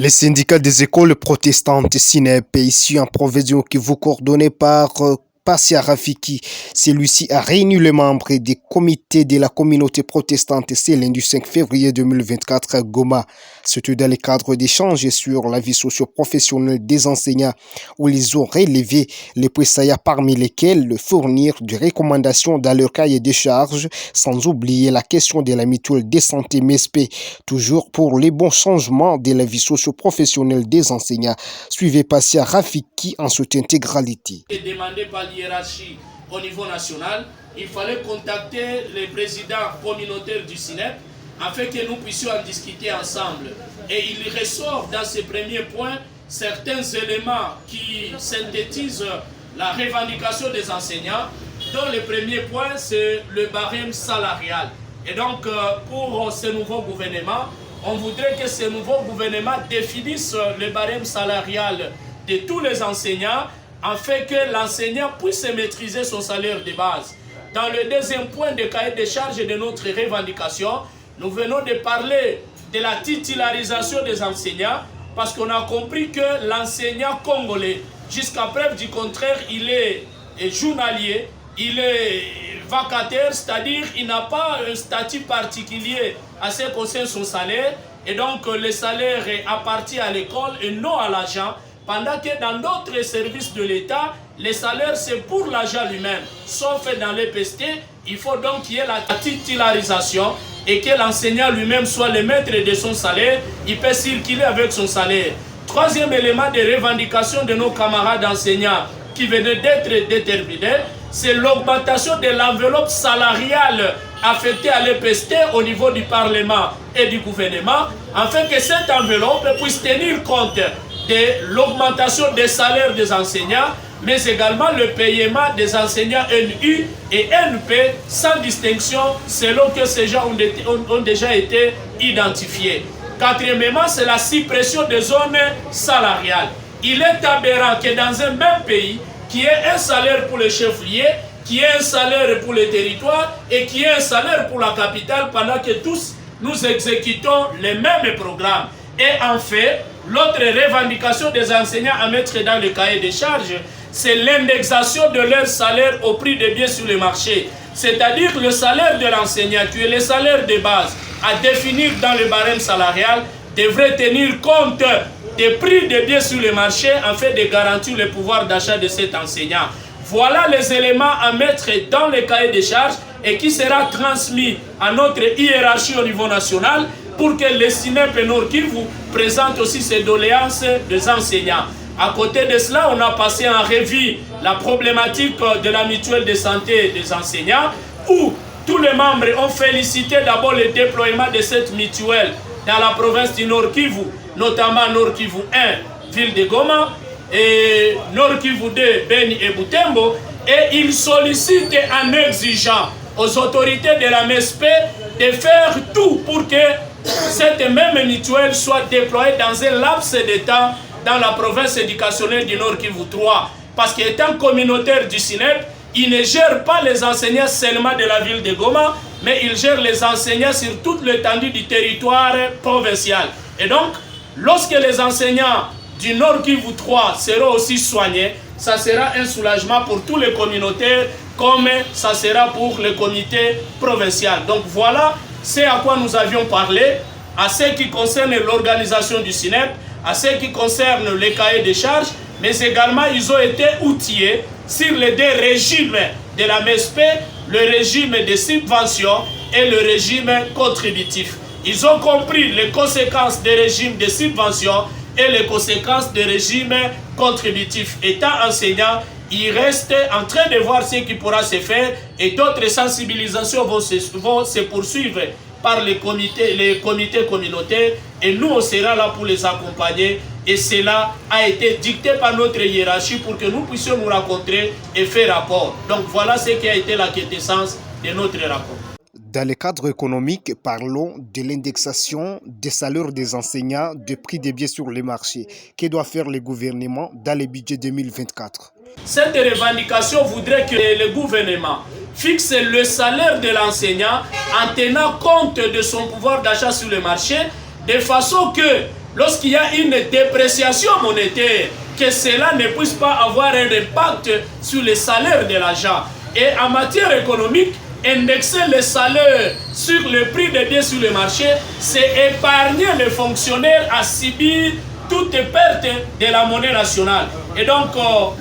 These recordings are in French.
Les syndicats des écoles protestantes SINEP, ici en province du Kivu, coordonné par Passia Rafiki. Celui-ci a réuni les membres des comités de la communauté protestante ce lundi 5 février 2024 à Goma. C'était dans le cadre d'échanges sur la vie socio-professionnelle des enseignants où ils ont relevé les présailles parmi lesquels fournir des recommandations dans leur cahier de charges, sans oublier la question de la mutuelle de santé MESP, toujours pour les bons changements de la vie socio-professionnelle des enseignants. Suivez Passia Rafiki en cette intégralité. Demandé par l'hiérarchie au niveau national, il fallait contacter les présidents communautaires du SINEP afin que nous puissions en discuter ensemble. Et il ressort dans ces premiers points certains éléments qui synthétisent la revendication des enseignants, dont le premier point c'est le barème salarial. Et donc pour ce nouveau gouvernement, on voudrait que ce nouveau gouvernement définisse le barème salarial de tous les enseignants afin que l'enseignant puisse maîtriser son salaire de base. Dans le deuxième point de cahier de charges de notre revendication, nous venons de parler de la titularisation des enseignants parce qu'on a compris que l'enseignant congolais, jusqu'à preuve du contraire, il est journalier, il est vacataire, c'est-à-dire il n'a pas un statut particulier à ce qui concerne son salaire, et donc le salaire appartient à l'école et non à l'agent, pendant que dans d'autres services de l'État, les salaires c'est pour l'agent lui-même. Sauf dans les PST, il faut donc qu'il y ait la titularisation et que l'enseignant lui-même soit le maître de son salaire, il peut circuler avec son salaire. Troisième élément de revendication de nos camarades enseignants qui venait d'être déterminé, c'est l'augmentation de l'enveloppe salariale affectée à l'EPST au niveau du Parlement et du gouvernement, afin que cette enveloppe puisse tenir compte de l'augmentation des salaires des enseignants, mais également le paiement des enseignants NU et NP sans distinction selon que ces gens ont déjà été identifiés. Quatrièmement, c'est la suppression des zones salariales. Il est aberrant que dans un même pays, qui ait un salaire pour les chefs-lieux, qui ait un salaire pour les territoires et qui ait un salaire pour la capitale pendant que tous nous exécutons les mêmes programmes. Et en fait, l'autre revendication des enseignants à mettre dans le cahier des charges, c'est l'indexation de leur salaire au prix des biens sur le marché. C'est-à-dire le salaire de l'enseignant, qui est le salaire de base, à définir dans le barème salarial, devrait tenir compte des prix des biens sur le marché afin de garantir le pouvoir d'achat de cet enseignant. Voilà les éléments à mettre dans le cahier des charges et qui sera transmis à notre hiérarchie au niveau national pour que le SINEP Nord Kivu présente aussi ses doléances des enseignants. À côté de cela, on a passé en revue la problématique de la mutuelle de santé des enseignants où tous les membres ont félicité d'abord le déploiement de cette mutuelle dans la province du Nord Kivu, notamment Nord Kivu 1, ville de Goma, et Nord Kivu 2, Beni et Butembo, et ils sollicitent en exigeant aux autorités de la MESP de faire tout pour que cette même mutuelle soit déployée dans un laps de temps dans la province éducationnelle du Nord Kivu 3. Parce qu'étant communautaire du SINEP, il ne gère pas les enseignants seulement de la ville de Goma, mais il gère les enseignants sur toute l'étendue du territoire provincial. Et donc, lorsque les enseignants du Nord Kivu 3 seront aussi soignés, ça sera un soulagement pour tous les communautaires, comme ça sera pour le comité provincial. Donc voilà, c'est à quoi nous avions parlé, à ce qui concerne l'organisation du SINEP, à ce qui concerne les cahiers de charges, mais également ils ont été outillés sur les deux régimes de la MESP, le régime de subvention et le régime contributif. Ils ont compris les conséquences des régimes de subvention et les conséquences des régimes contributifs. Étant enseignant, il reste en train de voir ce qui pourra se faire et d'autres sensibilisations vont se poursuivre par les comités communautaires et nous on sera là pour les accompagner et cela a été dicté par notre hiérarchie pour que nous puissions nous rencontrer et faire rapport. Donc voilà ce qui a été la quintessence de notre rapport. Dans le cadre économique, parlons de l'indexation des salaires des enseignants, des prix des biens sur les marchés. Que doit faire le gouvernement dans le budget 2024? Cette revendication voudrait que le gouvernement fixe le salaire de l'enseignant en tenant compte de son pouvoir d'achat sur le marché, de façon que lorsqu'il y a une dépréciation monétaire, que cela ne puisse pas avoir un impact sur les salaires de l'agent. Et en matière économique, indexer les salaires sur le prix des biens sur le marché, c'est épargner les fonctionnaires à subir toute perte de la monnaie nationale. Et donc,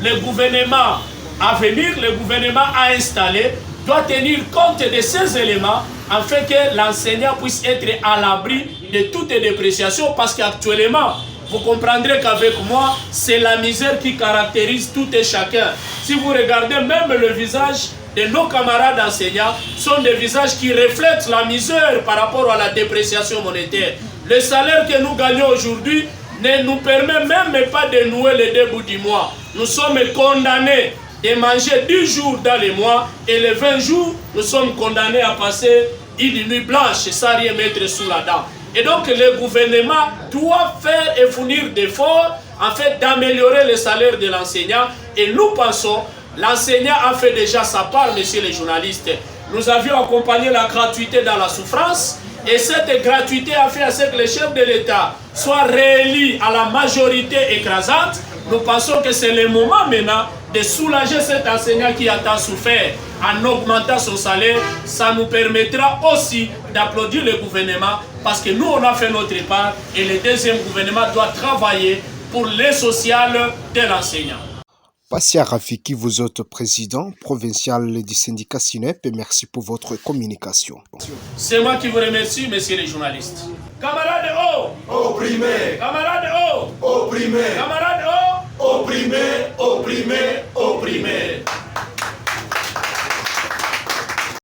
le gouvernement à venir, le gouvernement à installer, doit tenir compte de ces éléments afin que l'enseignant puisse être à l'abri de toute dépréciation, parce qu'actuellement, vous comprendrez qu'avec moi, c'est la misère qui caractérise tout et chacun. Si vous regardez même le visage de nos camarades enseignants, sont des visages qui reflètent la misère par rapport à la dépréciation monétaire. Le salaire que nous gagnons aujourd'hui ne nous permet même pas de nouer les 2 bouts du mois. Nous sommes condamnés de manger 10 jours dans les mois, et les 20 jours, nous sommes condamnés à passer une nuit blanche sans rien mettre sous la dent. Et donc le gouvernement doit faire et fournir d'efforts en fait d'améliorer le salaire de l'enseignant. Et nous pensons, l'enseignant a fait déjà sa part, messieurs les journalistes. Nous avions accompagné la gratuité dans la souffrance, et cette gratuité a fait à ce que le chef de l'État soit réélu à la majorité écrasante. Nous pensons que c'est le moment maintenant de soulager cet enseignant qui a tant souffert en augmentant son salaire. Ça nous permettra aussi d'applaudir le gouvernement, parce que nous, on a fait notre part, et le deuxième gouvernement doit travailler pour le social de l'enseignant. Passia Rafiki, vous êtes président provincial du syndicat SINEP, et merci pour votre communication. C'est moi qui vous remercie, messieurs les journalistes. Camarades haut, opprimés. Camarades haut, Opprimés. Camarades haut, Opprimés, opprimés, opprimés.